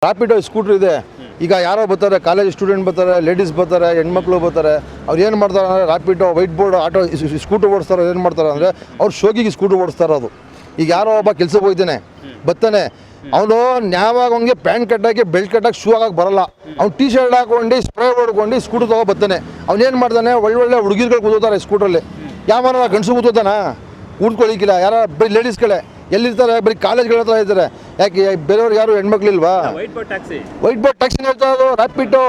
Rapido scooter ಇದೆ. ಈಗ ಯಾರೋ ಬರ್ತಾರೆ, ಕಾಲೇಜ್ ಸ್ಟೂಡೆಂಟ್ ಬರ್ತಾರೆ, ಲೇಡೀಸ್ ಬರ್ತಾರೆ, ಹೆಣ್ಮಕ್ಳು ಬರ್ತಾರೆ. ಅವ್ರು ಏನು ಮಾಡ್ತಾರೆ ಅಂದರೆ Rapido white board auto scooter ಓಡಿಸ್ತಾರೆ. ಏನು ಮಾಡ್ತಾರೆ ಅಂದರೆ ಅವ್ರು ಶೋಕಿಗೆ ಸ್ಕೂಟ್ರ್ ಓಡಿಸ್ತಾರೆ. ಅದು ಈಗ ಯಾರೋ ಒಬ್ಬ ಕೆಲ್ಸಕ್ಕೆ ಹೋಗ್ತಾನೆ, ಬರ್ತಾನೆ, ಅವನು ನ್ಯಾವಾಗ ಅವ್ನಿಗೆ ಪ್ಯಾಂಟ್ ಕಟ್ಟಾಕಿ ಬೆಲ್ಟ್ ಕಟ್ಟಾಕಿ ಶೂ ಹಾಕಕ್ಕೆ ಬರಲ್ಲ. ಅವ್ನು ಟೀ ಶರ್ಟ್ ಹಾಕೊಂಡು ಸ್ಪ್ರೇ ಹೊಡ್ಕೊಂಡು ಸ್ಕೂಟ್ರ್ ತಗೋ ಬರ್ತಾನೆ. ಅವ್ನೇನು ಮಾಡ್ತಾನೆ, ಒಳ್ಳೊಳ್ಳೆ ಹುಡುಗಿರ್ಗಳು ಕೂತ್ಕೋತಾರೆ ಸ್ಕೂಟ್ರಲ್ಲಿ. ಯಾವ ಗಂಡಸು ಕೂತ್ಕೋತಾನ ಕೂತ್ಕೊಳ್ಳಿಕ್ಕಿಲ್ಲ. ಯಾರ ಬರೀ ಲೇಡೀಸ್ಗಳೇ ಎಲ್ಲಿರ್ತಾರೆ, ಬರೀ ಕಾಲೇಜ್ಗಳ ಹತ್ರ ಇರ್ತಾರೆ. ಯಾಕೆ ಬೇರೆಯವ್ರು ಯಾರು ಹೆಣ್ಮಕ್ಳಿಲ್ವಾ? ವೈಟ್ ಬೋರ್ಡ್ ಟ್ಯಾಕ್ಸಿ ಹೇಳ್ತಾ ಇರೋದು, ರ್ಯಾಪಿಡೋ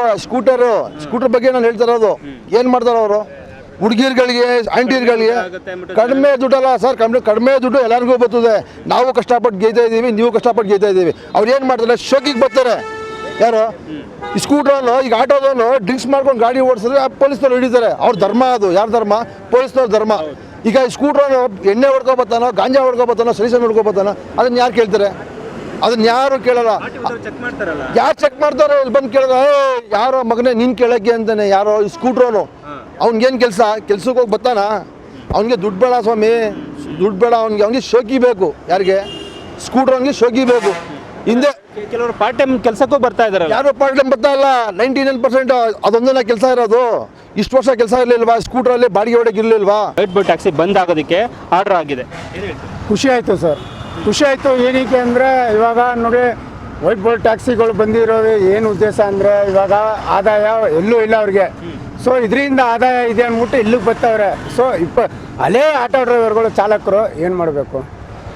ಸ್ಕೂಟರ್ ಬಗ್ಗೆ ನಾನು ಹೇಳ್ತಾ ಇರೋದು. ಏನು ಮಾಡ್ತಾರೆ ಅವರು? ಹುಡುಗಿರ್ಗಳಿಗೆ, ಆಂಟಿರ್ಗಳಿಗೆ ಕಡಿಮೆ ದುಡ್ಡಲ್ಲ ಸರ್, ಕಡಿಮೆ ದುಡ್ಡು ಎಲ್ಲರಿಗೂ ಬರ್ತದೆ. ನಾವು ಕಷ್ಟಪಟ್ಟು ಗೆಯ್ತಾ ಇದ್ದೀವಿ, ನೀವು ಕಷ್ಟಪಟ್ಟು ಗೆಯ್ತಾ ಇದ್ದೀವಿ. ಅವ್ರು ಏನು ಮಾಡ್ತಾರೆ, ಶೋಕಿಗೆ ಬರ್ತಾರೆ. ಯಾರು ಈ ಸ್ಕೂಟ್ರನ್ನು, ಈಗ ಆಟೋದನ್ನು ಡ್ರಿಂಕ್ಸ್ ಮಾಡ್ಕೊಂಡು ಗಾಡಿ ಓಡಿಸಿದ್ರೆ ಪೊಲೀಸ್ನವ್ರು ಹಿಡಿತಾರೆ. ಅವ್ರ ಧರ್ಮ ಅದು. ಯಾರ ಧರ್ಮ? ಪೊಲೀಸ್ನವ್ರ ಧರ್ಮ. ಈಗ ಈ ಸ್ಕೂಟ್ರನ್ನು ಎಣ್ಣೆ ಹೊಡ್ಕೊಬತ್ತಾನೋ, ಗಾಂಜಾ ಹೊಡ್ಕೊಬತ್ತಾನೋ, ಸರಿಸನ್ ಹೊಡ್ಕೊಬತ್ತಾನೋ, ಅದನ್ನ ಯಾರು ಕೇಳ್ತಾರೆ? ಅದನ್ನ ಯಾರು ಕೇಳಲ್ಲ. ಯಾರು ಚೆಕ್ ಮಾಡ್ತಾರೆ? ಇಲ್ಲಿ ಬಂದು ಕೇಳಿದ್ರೆ ಯಾರೋ ಮಗನೇ ನೀನು ಕೇಳಕ್ಕೆ ಅಂತಾನೆ. ಯಾರೋ ಈ ಸ್ಕೂಟ್ರೋನು ಅವ್ನಿಗೇನು ಕೆಲ್ಸಕ್ಕೆ ಹೋಗಿ ಬರ್ತಾನ? ಅವ್ನಿಗೆ ದುಡ್ಡು ಬೇಡ ಸ್ವಾಮಿ, ದುಡ್ಡು ಬೇಡ. ಅವ್ನಿಗೆ ಶೋಕಿ ಬೇಕು. ಯಾರಿಗೆ? ಸ್ಕೂಟ್ರ್ ಅವ್ನಿಗೆ ಶೋಕಿ ಬೇಕು. ಹಿಂದೆ ಕೆಲವರು ಪಾರ್ಟ್ ಟೈಮ್ ಕೆಲಸಕ್ಕೂ ಬರ್ತಾ ಇದ್ದಾರೆ. ಯಾರು ಪಾರ್ಟ್ ಟೈಮ್ ಬರ್ತಾ ಇಲ್ಲ. 99% ಅದೊಂದನ್ನ ಕೆಲಸ ಇರೋದು. ಇಷ್ಟು ವರ್ಷ ಕೆಲಸ ಇರಲಿಲ್ವಾ? ಸ್ಕೂಟ್ರಲ್ಲಿ ಬಾಡಿಗೆ ಹೊಡೆಗೆ ಇರಲಿಲ್ವಾ? ವೈಟ್ ಬೋರ್ಡ್ ಟ್ಯಾಕ್ಸಿ ಬಂದ್ ಆಗೋದಕ್ಕೆ ಆರ್ಡರ್ ಆಗಿದೆ. ಖುಷಿ ಆಯಿತು ಸರ್, ಖುಷಿ ಆಯಿತು. ಏನಕ್ಕೆ ಅಂದರೆ ಇವಾಗ ನೋಡಿ, ವೈಟ್ ಬೋರ್ಡ್ ಟ್ಯಾಕ್ಸಿಗಳು ಬಂದಿರೋದು ಏನು ಉದ್ದೇಶ ಅಂದರೆ ಇವಾಗ ಆದಾಯ ಎಲ್ಲೂ ಇಲ್ಲ ಅವ್ರಿಗೆ. ಸೊ ಇದರಿಂದ ಆದಾಯ ಇದೆ ಅಂದ್ಬಿಟ್ಟು ಇಲ್ಲಿಗೆ ಬರ್ತಾವ್ರೆ. ಸೊ ಹಳೇ ಆಟೋ ಡ್ರೈವರ್ಗಳು, ಚಾಲಕರು ಏನು ಮಾಡಬೇಕು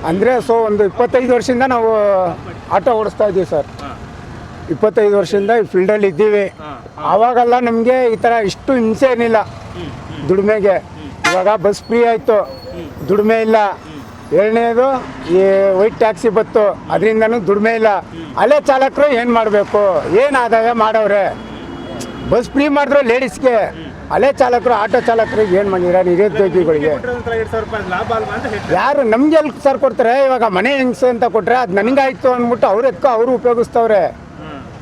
ಅಂದರೆ, ಸೊ ಒಂದು 25 ವರ್ಷದಿಂದ ನಾವು ಆಟೋ ಓಡಿಸ್ತಾ ಇದ್ದೀವಿ ಸರ್. 25 ವರ್ಷದಿಂದ ಈ ಫೀಲ್ಡಲ್ಲಿ ಇದ್ದೀವಿ. ಆವಾಗೆಲ್ಲ ನಮಗೆ ಈ ಥರ ಇಷ್ಟು ಹಿಂಸೆ ಏನಿಲ್ಲ ದುಡಿಮೆಗೆ. ಇವಾಗ ಬಸ್ ಫ್ರೀ ಆಯಿತು, ದುಡಿಮೆ ಇಲ್ಲ. ಎರಡನೇದು ಈ ವೈಟ್ ಟ್ಯಾಕ್ಸಿ ಬತ್ತು, ಅದರಿಂದನೂ ದುಡಿಮೆ ಇಲ್ಲ. ಹಳೆ ಚಾಲಕರು ಏನು ಮಾಡಬೇಕು? ಏನು ಆದಾಯ ಮಾಡವ್ರೆ? ಬಸ್ ಫ್ರೀ ಮಾಡಿದ್ರು ಲೇಡೀಸ್ಗೆ. ಹಳೆ ಚಾಲಕರು, ಆಟೋ ಚಾಲಕರಿಗೆ ಏನು ಮಾಡಿರ? ನಿರುದ್ಯೋಗಿಗಳಿಗೆ ಯಾರು ನಮ್ಗೆ ಎಲ್ಲಿ ಸರ್ ಕೊಡ್ತಾರೆ? ಇವಾಗ ಮನೆ ಹೆಂಗ್ಸು ಅಂತ ಕೊಟ್ಟರೆ ಅದು ನನಗಾಯ್ತು ಅಂದ್ಬಿಟ್ಟು ಅವರು ಉಪಯೋಗಿಸ್ತವ್ರೆ.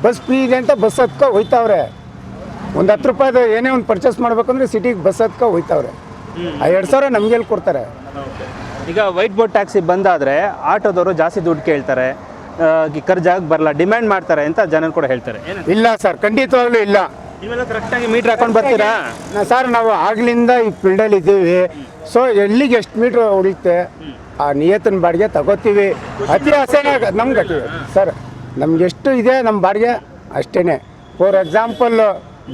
ಬಸ್ ಫ್ರೀ ಇದೆ ಅಂತ ಬಸ್ ಹತ್ಕೊ ಹೋಯ್ತವ್ರೆ. ಒಂದು 10 ರೂಪಾಯಿದು ಏನೇ ಒಂದು ಪರ್ಚೇಸ್ ಮಾಡ್ಬೇಕಂದ್ರೆ ಸಿಟಿಗೆ ಬಸ್ ಹತ್ಕೊ ಹೋಯ್ತವ್ರೆ. ಆ 2,000 ನಮ್ಗೆ ಎಲ್ಲಿ ಕೊಡ್ತಾರೆ? ಈಗ ವೈಟ್ ಬೋರ್ಡ್ ಟ್ಯಾಕ್ಸಿ ಬಂದಾದರೆ ಆಟೋದವರು ಜಾಸ್ತಿ ದುಡ್ಡು ಕೇಳ್ತಾರೆ, ಖರ್ಚಾಗಿ ಬರಲ್ಲ, ಡಿಮ್ಯಾಂಡ್ ಮಾಡ್ತಾರೆ ಅಂತ ಜನರು ಕೂಡ ಹೇಳ್ತಾರೆ. ಇಲ್ಲ ಸರ್, ಖಂಡಿತವಾಗ್ಲೂ ಇಲ್ಲ. ನೀವೆಲ್ಲ ಕರೆಕ್ಟಾಗಿ ಮೀಟ್ರ್ ಹಾಕೊಂಡು ಬರ್ತೀರಾ? ಸರ್ ನಾವು ಆಗ್ಲಿಂದ ಈ ಫೀಲ್ಡಲ್ಲಿ ಇದ್ದೀವಿ. ಸೊ ಎಲ್ಲಿಗೆ ಎಷ್ಟು ಮೀಟ್ರ್ ಉಳಿಯುತ್ತೆ ಆ ನಿಯತ್ತಿನ ಬಾಡಿಗೆ ತಗೋತೀವಿ. ಅತಿ ಆಸೆನೇ ನಮ್ಗೆ ಸರ್, ನಮ್ಗೆ ಎಷ್ಟು ಇದೆ ನಮ್ಮ ಬಾಡಿಗೆ ಅಷ್ಟೇ. ಫಾರ್ ಎಕ್ಸಾಂಪಲ್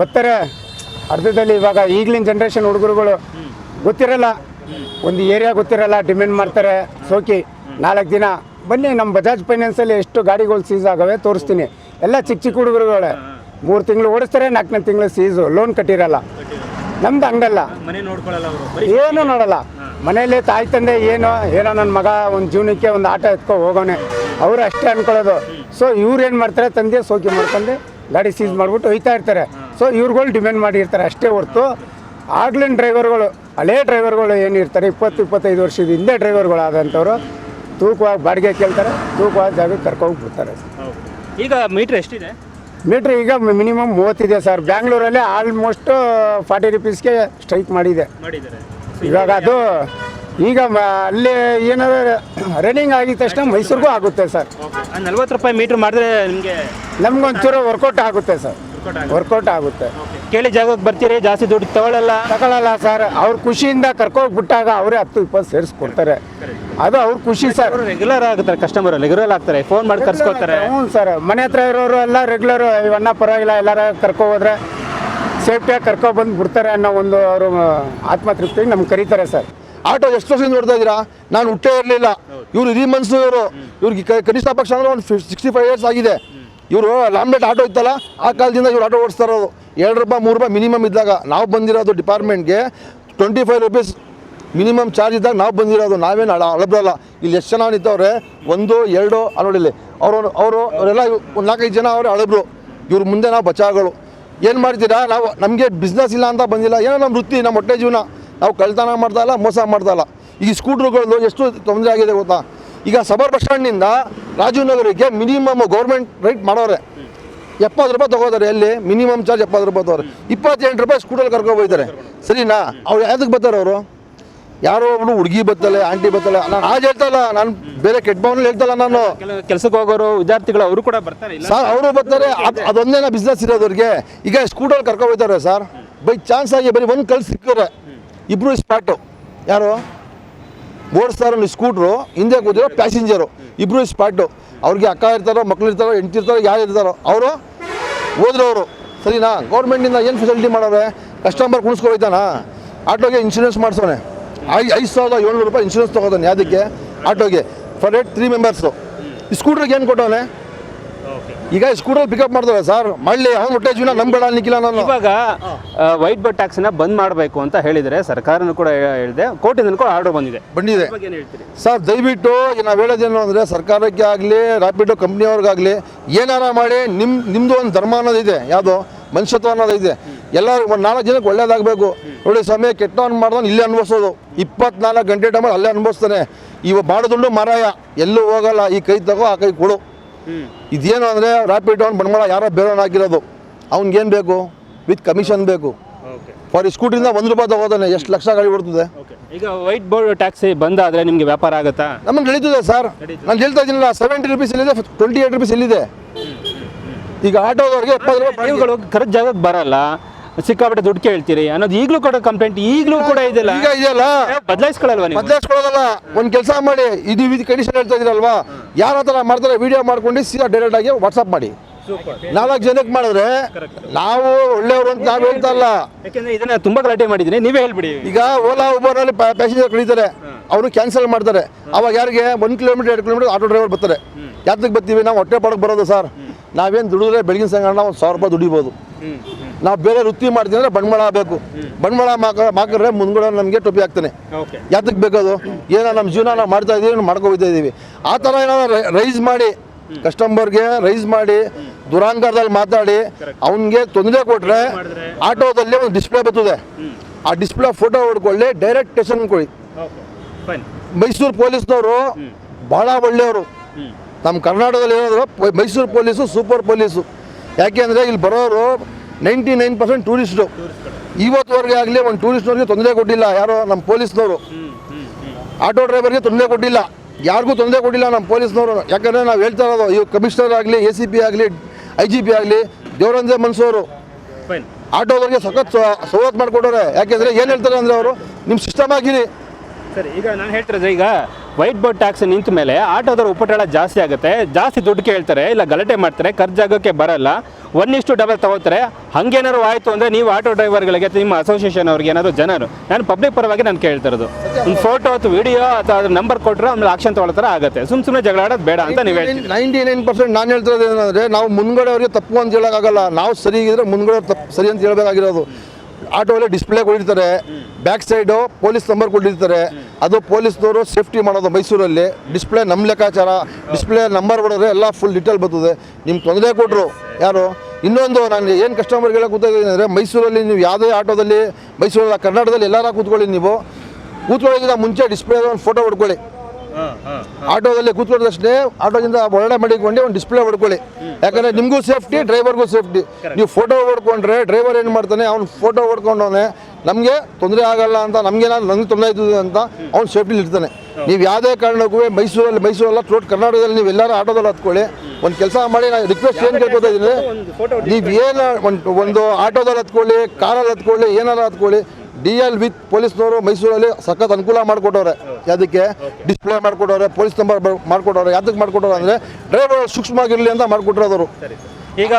ಬರ್ತಾರೆ ಅರ್ಧದಲ್ಲಿ. ಇವಾಗ ಈಗಲಿನ ಜನ್ರೇಷನ್ ಹುಡುಗರುಗಳು ಗೊತ್ತಿರಲ್ಲ, ಒಂದು ಏರಿಯಾ ಗೊತ್ತಿರಲ್ಲ, ಡಿಮ್ಯಾಂಡ್ ಮಾಡ್ತಾರೆ. ಸೋಕಿ 4 ದಿನ ಬನ್ನಿ, ನಮ್ಮ ಬಜಾಜ್ ಫೈನಾನ್ಸಲ್ಲಿ ಎಷ್ಟು ಗಾಡಿಗಳು ಸೀಸ್ ಆಗವೆ ತೋರಿಸ್ತೀನಿ. ಎಲ್ಲ ಚಿಕ್ಕ ಹುಡುಗರುಗಳೇ 3 ತಿಂಗಳು ಓಡಿಸ್ತಾರೆ, 4ನೇ ತಿಂಗಳು ಸೀಸು, ಲೋನ್ ಕಟ್ಟಿರಲ್ಲ. ನಮ್ದು ಹಂಗಲ್ಲ, ಏನೂ ನೋಡಲ್ಲ. ಮನೇಲಿ ತಾಯಿ ತಂದೆ ಏನೋ ನನ್ನ ಮಗ ಒಂದು ಜೀವನಕ್ಕೆ ಒಂದು ಆಟ ಎತ್ಕೊ ಹೋಗೋನೆ, ಅವರು ಅಷ್ಟೇ ಅಂದ್ಕೊಳ್ಳೋದು. ಸೊ ಇವ್ರು ಏನು ಮಾಡ್ತಾರೆ, ತಂದೆ ಸೋಕಿ ಮಾಡ್ಕೊಂಡು ಗಾಡಿ ಸೀಸ್ ಮಾಡಿಬಿಟ್ಟು ಒಯ್ತಾ ಇರ್ತಾರೆ. ಸೊ ಇವ್ರುಗಳು ಡಿಮ್ಯಾಂಡ್ ಮಾಡಿರ್ತಾರೆ ಅಷ್ಟೇ ಹೊರ್ತು ಆಗ್ಲಿನ ಡ್ರೈವರ್ಗಳು, ಹಳೇ ಡ್ರೈವರ್ಗಳು ಏನಿರ್ತಾರೆ 20-25 ವರ್ಷದ ಹಿಂದೆ ಡ್ರೈವರ್ಗಳು ಆದಂಥವ್ರು ತೂಕವಾಗಿ ಬಾಡಿಗೆ ಕೇಳ್ತಾರೆ, ತೂಕವಾಗಿ ಜಾಗಕ್ಕೆ ಕರ್ಕೊಂಡ್ಬಿಡ್ತಾರೆ. ಈಗ ಮೀಟ್ರ್ ಎಷ್ಟಿದೆ? ಮೀಟ್ರ್ ಈಗ ಮಿನಿಮಮ್ 30 ಇದೆ ಸರ್. ಬ್ಯಾಂಗ್ಳೂರಲ್ಲಿ ಆಲ್ಮೋಸ್ಟ್ 40 ರೂಪೀಸ್ಗೆ ಸ್ಟ್ರೈಕ್ ಮಾಡಿದೆ. ಇವಾಗ ಅದು ಈಗ ಅಲ್ಲಿ ಏನಾದ್ರು ರನ್ನಿಂಗ್ ಆಗಿದ ತಕ್ಷಣ ಮೈಸೂರಿಗೂ ಆಗುತ್ತೆ ಸರ್. 40 ರೂಪಾಯಿ ಮೀಟ್ರ್ ಮಾಡಿದ್ರೆ ನಮ್ಗೊಂಚೂರು ವರ್ಕೌಟ್ ಆಗುತ್ತೆ ಸರ್, ವರ್ಕೌಟ್ ಆಗುತ್ತೆ. ಕೇಳಿ ಜಾಗಕ್ಕೆ ಬರ್ತೀರಿ, ಜಾಸ್ತಿ ದುಡ್ಡು ತಗೊಳ್ಳಲ್ಲ ಸರ್. ಅವ್ರ ಖುಷಿಯಿಂದ ಕರ್ಕೊಂಡ್ಬಿಟ್ಟಾಗ ಅವರೇ 10-20 ಸೇರಿಸ್ಕೊಡ್ತಾರೆ. ಅದು ಅವ್ರ ಖುಷಿ ಸರ್. ರೆಗ್ಯುಲರ್ ಆಗುತ್ತಾರೆ, ಕಸ್ಟಮರ್ ರೆಗ್ಯುಲರ್ ಆಗ್ತಾರೆ, ಫೋನ್ ಮಾಡಿ ಕರ್ಸ್ಕೊತಾರೆ. ಹ್ಞೂ ಸರ್, ಮನೆ ಹತ್ರ ಇರೋರು ಎಲ್ಲ ರೆಗ್ಯುಲರು. ಇವನ್ನ ಪರವಾಗಿಲ್ಲ, ಎಲ್ಲಾರ ಕರ್ಕೊಬೋದ್ರೆ ಸೇಫ್ಟಿಯಾಗಿ ಕರ್ಕೊಬಂದು ಬಿಡ್ತಾರೆ ಅನ್ನೋ ಒಂದು ಅವರು ಆತ್ಮತೃಪ್ತಿಗೆ ನಮ್ಗೆ ಕರೀತಾರೆ ಸರ್. ಆಟೋ ಎಷ್ಟು ವರ್ಷದಿಂದ ನೋಡ್ತಾ ಇದ್ದೀರಾ? ನಾನು ಹುಟ್ಟೇ ಇರಲಿಲ್ಲ. ಇವರು ಹಿರಿ ಮನ್ಸು. ಇವ್ರಿಗೆ ಕನಿಷ್ಠ ಪಕ್ಷ ಅಂದರೆ ಒಂದು 65 ಇಯರ್ಸ್ ಆಗಿದೆ. ಇವರು ಲಾಮ್ಲೆಟ್ ಆಟೋ ಇತ್ತಲ್ಲ, ಆ ಕಾಲದಿಂದ ಇವ್ರು ಆಟೋ ಓಡಿಸ್ತಾ ಇರೋದು. 2 ರೂಪಾಯಿ 3 ರೂಪಾಯಿ ಮಿನಿಮಮ್ ಇದ್ದಾಗ ನಾವು ಬಂದಿರೋದು ಡಿಪಾರ್ಟ್ಮೆಂಟ್ಗೆ. 25 ರೂಪೀಸ್ ಮಿನಿಮಮ್ ಚಾರ್ಜ್ ಇದ್ದಾಗ ನಾವು ಬಂದಿರೋದು. ನಾವೇನು ಅಳಬ್ರಲ್ಲ. ಇಲ್ಲಿ ಎಷ್ಟು ಜನ ನಿಂತವ್ರೆ, 1 2 ನೋಡಿಲ್ಲಿ ಅವರೆಲ್ಲ ಒಂದು 4-5 ಜನ ಅವರೇ ಅಳಬ್ರು. ಇವ್ರ ಮುಂದೆ ನಾವು ಬಚಾಗಳು. ಏನು ಮಾಡ್ತೀರಾ? ನಾವು ನಮಗೆ ಬಿಸ್ನೆಸ್ ಇಲ್ಲ ಅಂತ ಬಂದಿಲ್ಲ, ಏನೋ ನಮ್ಮ ವೃತ್ತಿ, ನಮ್ಮ ಹೊಟ್ಟೆ ಜೀವನ. ನಾವು ಕಳ್ತನ ಮಾಡ್ತಾ ಇಲ್ಲ, ಮೋಸ ಮಾಡ್ತಾ ಇಲ್ಲ. ಈಗ ಸ್ಕೂಟ್ರುಗಳು ಎಷ್ಟು ತೊಂದರೆ ಆಗಿದೆ ಗೊತ್ತಾ? ಈಗ ಸಬರ್ ಬಸ್ ಸ್ಟ್ಯಾಂಡ್ನಿಂದ ರಾಜೀವ್ ನಗರಕ್ಕೆ ಮಿನಿಮಮ್ ಗೌರ್ಮೆಂಟ್ ರೈಟ್ ಮಾಡೋರೆ 70 ರೂಪಾಯಿ ತೊಗೋತಾರೆ. ಎಲ್ಲಿ ಮಿನಿಮಮ್ ಚಾರ್ಜ್ 70 ರೂಪಾಯಿ ತೊಗೋತಾರೆ. 28 ರೂಪಾಯಿ ಸ್ಕೂಟಲ್ಲಿ ಕರ್ಕೊಂಡು ಹೋಗ್ತಾರೆ. ಸರಿನಾ? ಅವ್ರು ಯಾವುದಕ್ಕೆ ಬರ್ತಾರೆ? ಅವರು ಯಾರೋ ಒಬ್ರು ಹುಡುಗಿ ಬತ್ತಲೆ ಆಂಟಿ ಬತ್ತಲೆ, ನಾನು ಆಜ್ ಹೇಳ್ತಲ್ಲ, ನಾನು ಬೇರೆ ಕೆಟ್ಟ ಭಾವನೆ ಹೇಳ್ತಲ್ಲ ನಾನು. ಕೆಲಸಕ್ಕೆ ಹೋಗೋರು ವಿದ್ಯಾರ್ಥಿಗಳು ಅವರು ಕೂಡ ಬರ್ತಾರೆ ಇಲ್ಲ ಸರ್ ಅವರು ಬರ್ತಾರೆ, ಅದೊಂದೇನ ಬಿಸ್ನೆಸ್ ಇರೋದವ್ರಿಗೆ. ಈಗ ಸ್ಕೂಟರ್ ಕರ್ಕೊಂಡು ಹೋಗ್ತಾರೆ ಸರ್, ಬೈ ಚಾನ್ಸ್ ಆಗಿ ಬರೀ ಒಂದು ಕಲ್ ಸಿಕ್ಕಿದ್ರೆ ಇಬ್ಬರು ಸ್ಪಾಟು. ಯಾರು ಓಡಿಸ್ತಾರೋ ನೀವು ಸ್ಕೂಟ್ರು, ಹಿಂದೆ ಕೂತಿರೋ ಪ್ಯಾಸೆಂಜರು, ಇಬ್ಬರು ಸ್ಪಾಟು. ಅವ್ರಿಗೆ ಅಕ್ಕ ಇರ್ತಾರೋ, ಮಕ್ಳು ಇರ್ತಾರೋ, ಹೆಂಡತಿ ಇರ್ತಾರೋ, ಯಾರು ಇರ್ತಾರೋ ಅವರು ಹೋದ್ರು ಅವರು. ಸರಿನಾ? ಗೌರ್ಮೆಂಟಿಂದ ಏನು ಫೆಸಿಲಿಟಿ ಮಾಡೋರೆ? ಕಸ್ಟಮರ್ ಕುಣಿಸ್ಕೊಯ್ತಾನ, ಆಟೋಗೆ ಇನ್ಶೂರೆನ್ಸ್ ಮಾಡಿಸೋನೆ, 5,700 ರೂಪಾಯಿ ಇನ್ಶೂರೆನ್ಸ್ ತೊಗೋತಾನೆ. ಯಾವುದಕ್ಕೆ? ಆಟೋಗೆ, ಫಾರ್ 3 ಮೆಂಬರ್ಸು. ಈ ಸ್ಕೂಟ್ರಿಗೆ ಏನು ಕೊಟ್ಟವನೆ? ಈಗ ಸ್ಕೂಟರ್ ಪಿಕಪ್ ಮಾಡ್ತಾರೆ ಸರ್, ಮಾಡಲಿ, ಅವ್ನು ಹೊಟ್ಟೆ ಜೀವನ ನಂಬೇಡ ನಿಖಿಲ. ನಾನು ಇವಾಗ ವೈಟ್ ಬೋರ್ಡ್ ಟ್ಯಾಕ್ಸ್ನ ಬಂದ್ ಮಾಡಬೇಕು ಅಂತ ಹೇಳಿದರೆ ಸರ್ಕಾರನೂ ಕೂಡ ಹೇಳಿದೆ, ಕೋರ್ಟಿಂದ ಕೂಡ ಆರ್ಡರ್ ಬಂದಿದೆ. ಏನು ಹೇಳ್ತೀರಿ ಸರ್? ದಯವಿಟ್ಟು ನಾವು ಹೇಳೋದೇನು ಅಂದರೆ, ಸರ್ಕಾರಕ್ಕೆ ಆಗಲಿ ರ್ಯಾಪಿಡೋ ಕಂಪ್ನಿಯವ್ರಿಗಾಗಲಿ ಏನಾರ ಮಾಡಿ ನಿಮ್ಮದು ಒಂದು ಧರ್ಮ ಅನ್ನೋದಿದೆ, ಯಾವುದೋ ಮನುಷ್ಯತ್ವ ಅನ್ನೋದಿದೆ. ಎಲ್ಲರೂ ಒಂದು 4 ಜನಕ್ಕೆ ಒಳ್ಳೇದಾಗಬೇಕು. ನೋಡಿ ಸಮಯ ಕೆಟ್ಟವನು ಮಾಡ್ದವನು ಇಲ್ಲೇ ಅನುಭವಿಸೋದು, 24 ಗಂಟೆ ಟೈಮಲ್ಲಿ ಅಲ್ಲೇ ಅನುಭವಿಸ್ತಾನೆ. ಇವ ಮಾಡೋದುಂಡು ಮಾರಾಯ, ಎಲ್ಲೂ ಹೋಗಲ್ಲ. ಈ ಕೈ ತಗೋ, ಆ ಕೈ ಕೊಡು. ಇದೇನು ಅಂದರೆ ರ್ಯಾಪಿಡ್ ಅವ್ನು ಬಂಡವಾಳ ಯಾರೋ ಬೇರೆಯವ್ನು ಹಾಕಿರೋದು. ಅವ್ನಿಗೇನು ಬೇಕು? ವಿತ್ ಕಮಿಷನ್ ಬೇಕು. ಫಾರ್ ಈ ಸ್ಕೂಟ್ರಿಂದ 1 ರೂಪಾಯಿ ತಗೋತಾನೆ, ಎಷ್ಟು ಲಕ್ಷ ಗಾಡಿ ಬಿಡ್ತದೆ. ಈಗ ವೈಟ್ ಬೋರ್ಡ್ ಟ್ಯಾಕ್ಸ್ ಬಂದಾದರೆ ನಿಮಗೆ ವ್ಯಾಪಾರ ಆಗುತ್ತಾ? ನಮಗೆ ನಡೀತದೆ ಸರ್. ನಾನು ಹೇಳ್ತಾ ಇದ್ದೀನಲ್ಲ, 70 ರೂಪೀಸ್ ಎಲ್ಲಿದೆ, 28 ರೂಪೀಸ್ ಎಲ್ಲಿದೆ. ಈಗ ಆಟೋದವ್ರಿಗೆ 70 ರೂಪಾಯಿ. ಇವುಗಳು ಕರೆಕ್ಟ್ ಜಾಗಕ್ಕೆ ಬರಲ್ಲ, ಸಿಕ್ಕಾಪಟ್ಟೆ ದುಡ್ಡು ಕೇಳ್ತೀರಿ ಅನ್ನೋದು ಈಗಲೂ ಕೂಡ ಕಂಪ್ಲೇಂಟ್ ಈಗಲೂ ಕೂಡ ಇದೆಯಲ್ಲ. ಈಗ ಇದೆಯಲ್ಲ, ಬದಲಾಯಿಸ್ಕೊಳ್ಳಲ್ವಾ ನೀವು? ಬದಲಾಯಿಸ್ಕೊಳ್ಳೋದಲ್ಲ. ಒಂದು ಕೆಲಸ ಮಾಡಿ, ಇದು ಕಂಡೀಷನ್ ಹೇಳ್ತಾ ಇದ್ದೀರಲ್ವಾ, ಯಾರ ಹತ್ರ ಮಾಡ್ತಾರೆ ವಿಡಿಯೋ ಮಾಡ್ಕೊಂಡು ಸೀದಾ ಡೈರೆಕ್ಟ್ ಆಗಿ ವಾಟ್ಸಪ್ ಮಾಡಿ. 4 ಜನಕ್ಕೆ ಮಾಡಿದ್ರೆ ನಾವು ಒಳ್ಳೆಯವರು ಅಂತ ನಾವು ಹೇಳ್ತಾ ಇಲ್ಲ. ಯಾಕೆಂದ್ರೆ ಇದನ್ನ ತುಂಬಾ ಗಲಾಟೆ ಮಾಡಿದ್ದೀನಿ, ನೀವೇ ಹೇಳ್ಬಿಡಿ. ಈಗ ಓಲಾ ಉಬರ್ನಲ್ಲಿ ಪ್ಯಾಸೆಂಜರ್ ಕಳೀತಾರೆ, ಅವರು ಕ್ಯಾನ್ಸಲ್ ಮಾಡ್ತಾರೆ. ಅವಾಗ ಯಾರಿಗೆ 1 ಕಿಲೋಮೀಟರ್ 2 ಕಿಲೋಮೀಟರ್ ಆಟೋ ಡ್ರೈವರ್ ಬರ್ತಾರೆ. ಯಾತಕ್ಕೆ ಬರ್ತೀವಿ? ನಾವು ಹೊಟ್ಟೆ ಪಾಡಕ್ಕೆ ಬರೋದು ಸರ್. ನಾವೇನು ದುಡಿದ್ರೆ ಬೆಳಗಿನ ಸಂಗಡ 1,000 ರೂಪಾಯಿ ದುಡಿಬೋದು. ನಾವು ಬೇರೆ ವೃತ್ತಿ ಮಾಡ್ತೀವಿ ಅಂದರೆ ಬಂಡವಾಳ ಆಗಬೇಕು. ಬಂಡವಾಳ ಮಾಕಿದ್ರೆ ಮುಂದ್ಗಡೆ ನಮಗೆ ಟೊಪ್ಪಿ ಆಗ್ತಾನೆ. ಯಾತಕ್ಕೆ ಬೇಕದು? ಏನೋ ನಮ್ಮ ಜೀವನ ನಾವು ಮಾಡ್ತಾ ಇದ್ದೀವಿ, ಮಾಡ್ಕೊಬೋಯ್ತಾ ಇದ್ದೀವಿ. ಆ ಥರ ಏನಾದ್ರು ರೈಸ್ ಮಾಡಿ, ಕಸ್ಟಮರ್ಗೆ ರೈಸ್ ಮಾಡಿ, ದುರಾಂಕಾರದಲ್ಲಿ ಮಾತಾಡಿ ಅವನಿಗೆ ತೊಂದರೆ ಕೊಟ್ಟರೆ ಆಟೋದಲ್ಲಿ ಒಂದು ಡಿಸ್ಪ್ಲೇ ಬರ್ತದೆ. ಆ ಡಿಸ್ಪ್ಲೇ ಫೋಟೋ ಹೊಡ್ಕೊಳ್ಳಿ, ಡೈರೆಕ್ಟ್ ಸ್ಟೇಷನ್ ಕೊಡಿ. ಮೈಸೂರು ಪೊಲೀಸ್ನವರು ಭಾಳ ಒಳ್ಳೆಯವರು. ನಮ್ಮ ಕರ್ನಾಟಕದಲ್ಲಿ ಏನಾದರೂ ಮೈಸೂರು ಪೊಲೀಸು ಸೂಪರ್ ಪೊಲೀಸು. ಯಾಕೆಂದರೆ ಇಲ್ಲಿ ಬರೋರು 99% ಟೂರಿಸ್ಟು. ಇವತ್ತುವರೆಗೆ ಆಗಲಿ ಒಂದು ಟೂರಿಸ್ಟ್ನವ್ರಿಗೆ ತೊಂದರೆ ಕೊಟ್ಟಿಲ್ಲ ಯಾರೋ ನಮ್ಮ ಪೊಲೀಸ್ನವರು. ಆಟೋ ಡ್ರೈವರ್ಗೆ ತೊಂದರೆ ಕೊಟ್ಟಿಲ್ಲ, ಯಾರಿಗೂ ತೊಂದರೆ ಕೊಟ್ಟಿಲ್ಲ ನಮ್ಮ ಪೊಲೀಸ್ನವರು. ಯಾಕಂದರೆ ನಾವು ಹೇಳ್ತಾ ಇರೋದು, ಇವು ಕಮಿಷನರ್ ಆಗಲಿ, ACP ಆಗಲಿ, IGP ಆಗಲಿ, ದೇವರಂಜೆ ಮನ್ಸೂರು ಆಟೋದವ್ರಿಗೆ ಸಖತ್ ಸವಲತ್ತು ಮಾಡಿಕೊಟ್ಟವ್ರೆ. ಯಾಕೆಂದರೆ ಏನು ಹೇಳ್ತಾರೆ ಅಂದರೆ, ಅವರು ನಿಮ್ಮ ಸಿಸ್ಟಮ್ ಆಗಿರಿ. ಸರಿ, ಈಗ ನಾನು ಹೇಳ್ತಿರೋದು, ಈಗ ವೈಟ್ ಬೋರ್ಡ್ ಟ್ಯಾಕ್ಸ್ ನಿಂತ ಮೇಲೆ ಆಟೋದವ್ರ ಉಪಟಳ ಜಾಸ್ತಿ ಆಗುತ್ತೆ, ಜಾಸ್ತಿ ದುಡ್ಡು ಕೇಳ್ತಾರೆ, ಇಲ್ಲ ಗಲಾಟೆ ಮಾಡ್ತಾರೆ, ಖರ್ಚು ಜಾಗಕ್ಕೆ ಬರಲ್ಲ, 1:2 ತಗೋತಾರೆ. ಹಂಗೇನಾದ್ರು ಆಯಿತು ಅಂದರೆ ನೀವು ಆಟೋ ಡ್ರೈವರ್ಗಳಿಗೆ, ನಿಮ್ಮ ಅಸೋಸಿಯೇಷನ್ ಅವ್ರಿಗೆ ಏನಾದ್ರು ಜನರು, ನಾನು ಪಬ್ಲಿಕ್ ಪರವಾಗಿ ನಾನು ಕೇಳ್ತಿರೋದು, ಒಂದು ಫೋಟೋ ಅಥವಾ ವಿಡಿಯೋ ಅಥವಾ ಅದ್ರ ನಂಬರ್ ಕೊಟ್ಟರೆ ಆಮೇಲೆ ಆಕ್ಷನ್ ತೊಗೊಳ್ತಾರ ಆಗುತ್ತೆ. ಸುಮ್ಮನೆ ಜಗಳ ಆಡೋದು ಬೇಡ ಅಂತ ನೀವು ಹೇಳ್ತೀವಿ. 99% ನಾನು ಹೇಳ್ತಿರೋದು ಏನಂದರೆ, ನಾವು ಮುಂದ್ಗಡೆ ಅವ್ರಿಗೆ ತಪ್ಪು ಅಂತ ಹೇಳೋಕ್ಕಾಗಲ್ಲ. ನಾವು ಸರಿ ಇದ್ದರೆ ಮುಂದ್ಗಡೆ ತಪ್ಪು ಸರಿ ಅಂತ ಹೇಳ್ಬೇಕಾಗಿರೋದು. ಆಟೋಲ್ಲಿ ಡಿಸ್ಪ್ಲೇ ಕೊಟ್ಟಿರ್ತಾರೆ, ಬ್ಯಾಕ್ ಸೈಡು ಪೊಲೀಸ್ ನಂಬರ್ ಕೊಟ್ಟಿರ್ತಾರೆ, ಅದು ಪೊಲೀಸ್ನವರು ಸೇಫ್ಟಿ ಮಾಡೋದು. ಮೈಸೂರಲ್ಲಿ ಡಿಸ್ಪ್ಲೇ ನಮ್ಮ ಲೆಕ್ಕಾಚಾರ, ಡಿಸ್ಪ್ಲೇ ನಂಬರ್ ಕೊಡಿದ್ರೆ ಎಲ್ಲ ಫುಲ್ ಡೀಟೇಲ್ ಬರ್ತದೆ. ನಿಮ್ಗೆ ತೊಂದರೆ ಕೊಟ್ಟರು ಯಾರು? ಇನ್ನೊಂದು ನಾನು ಏನು ಕಸ್ಟಮರ್ಗೆ ಹೇಳಕ್ಕೆ ಕೂತಾಯಿದ್ದೀನಿ ಅಂದರೆ, ಮೈಸೂರಲ್ಲಿ ನೀವು ಯಾವುದೇ ಆಟೋದಲ್ಲಿ, ಮೈಸೂರಲ್ಲಿ ಕರ್ನಾಟಕದಲ್ಲಿ ಎಲ್ಲಾರ ಕೂತ್ಕೊಳ್ಳಿ, ನೀವು ಕೂತ್ಕೊಳ್ಳೋದಕ್ಕಿಂತ ಮುಂಚೆ ಡಿಸ್ಪ್ಲೇ ಒಂದು ಫೋಟೋ ಹೊಡ್ಕೊಳ್ಳಿ. ಆಟೋದಲ್ಲಿ ಕೂತ್ಕೊಳ್ಳೋದಷ್ಟೇ ಆಟೋದಿಂದ ಒಳ್ಳೆ ಮಾಡಿಕೊಂಡು ಒಂದು ಡಿಸ್ಪ್ಲೇ ಹೊಡ್ಕೊಳ್ಳಿ. ಯಾಕಂದರೆ ನಿಮಗೂ ಸೇಫ್ಟಿ, ಡ್ರೈವರ್ಗೂ ಸೇಫ್ಟಿ. ನೀವು ಫೋಟೋ ಹೊಡ್ಕೊಂಡ್ರೆ ಡ್ರೈವರ್ ಏನು ಮಾಡ್ತಾನೆ, ಅವ್ನು ಫೋಟೋ ಹೊಡ್ಕೊಂಡವನೇ ನಮಗೆ ತೊಂದರೆ ಆಗಲ್ಲ ಅಂತ, ನನಗೆ ತೊಂದರೆ ಆಯ್ತದೆ ಅಂತ ಅವ್ನು ಸೇಫ್ಟಿಲಿ ಇರ್ತಾನೆ. ನೀವು ಯಾವುದೇ ಕಾರಣಕ್ಕೂ ಮೈಸೂರೆಲ್ಲ ಕರ್ನಾಟಕದಲ್ಲಿ ನೀವು ಎಲ್ಲರೂ ಆಟೋದಲ್ಲಿ ಹತ್ಕೊಳ್ಳಿ. ಒಂದು ಕೆಲಸ ಮಾಡಿ, ನಾನು ರಿಕ್ವೆಸ್ಟ್ ಏನು ಕೇಳ್ಕೊತಾ ಇದ್ದೀನಿ, ನೀವು ಏನು ಒಂದು ಆಟೋದಲ್ಲಿ ಹತ್ಕೊಳ್ಳಿ, ಕಾರಲ್ಲಿ ಹತ್ಕೊಳ್ಳಿ, ಏನಾರು ಹತ್ಕೊಳ್ಳಿ, DL ವಿತ್ ಪೊಲೀಸ್ನವರು ಮೈಸೂರಲ್ಲಿ ಸಖತ್ ಅನುಕೂಲ ಮಾಡಿಕೊಟ್ಟವ್ರೆ. ಯಾವುದಕ್ಕೆ? ಡಿಸ್ಪ್ಲೇ ಮಾಡಿಕೊಟ್ಟವ್ರೆ, ಪೊಲೀಸ್ ನಂಬರ್ ಮಾಡಿಕೊಟ್ಟವ್ರೆ. ಯಾವುದಕ್ಕೆ ಮಾಡಿಕೊಟ್ಟವ್ರೆ ಅಂದರೆ, ಡ್ರೈವರ್ ಸೂಕ್ಷ್ಮವಾಗಿರಲಿ ಅಂತ ಮಾಡಿಕೊಟ್ಟಿರೋದು. ಈಗ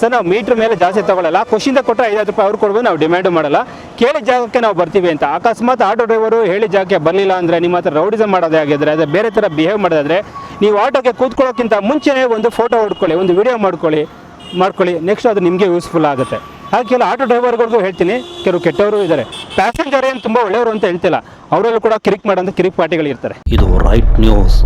ಸರ್, ನಾವು ಮೀಟ್ರ್ ಮೇಲೆ ಜಾಸ್ತಿ ತಗೊಳ್ಳಲ್ಲ, ಖುಷಿಯಿಂದ ಕೊಟ್ಟರೆ 5 ರೂಪಾಯಿ ಅವ್ರು ಕೊಡ್ಬೋದು, ನಾವು ಡಿಮ್ಯಾಂಡು ಮಾಡಲ್ಲ. ಕೇಳಿದ ಜಾಗಕ್ಕೆ ನಾವು ಬರ್ತೀವಿ ಅಂತ. ಅಕಸ್ಮಾತ್ ಆಟೋ ಡ್ರೈವರು ಹೇಳಿದ ಜಾಗಕ್ಕೆ ಬರಲಿಲ್ಲ ಅಂದರೆ, ನಿಮ್ಮ ಹತ್ರ ರೌಡಿಸಮ್ ಮಾಡೋದೇ ಆಗಿದ್ರೆ, ಅದೇ ಬೇರೆ ಥರ ಬಿಹೇವ್ ಮಾಡೋದಾದರೆ, ನೀವು ಆಟೋಗೆ ಕೂತ್ಕೊಳ್ಳೋಕ್ಕಿಂತ ಮುಂಚೆನೇ ಒಂದು ಫೋಟೋ ಹೊಡ್ಕೊಳ್ಳಿ, ಒಂದು ವಿಡಿಯೋ ಮಾಡ್ಕೊಳ್ಳಿ. ನೆಕ್ಸ್ಟ್ ಅದು ನಿಮಗೆ ಯೂಸ್ಫುಲ್ ಆಗುತ್ತೆ. ಹಾಗೆ ಕೆಲವು ಆಟೋ ಡ್ರೈವರ್ಗಳಿಗೂ ಹೇಳ್ತೀನಿ, ಕೆಲವು ಕೆಟ್ಟವರು ಇದ್ದಾರೆ. ಪ್ಯಾಸೆಂಜರ್ ಏನು ತುಂಬ ಒಳ್ಳೆಯವರು ಅಂತ ಹೇಳ್ತಿಲ್ಲ, ಅವರಲ್ಲೂ ಕೂಡ ಕಿರಿಕ್ ಮಾಡೋಂಥ ಕಿರಿಕ್ ಪಾರ್ಟಿಗಳಿರ್ತಾರೆ. ಇದು ರೈಟ್ ನ್ಯೂಸ್.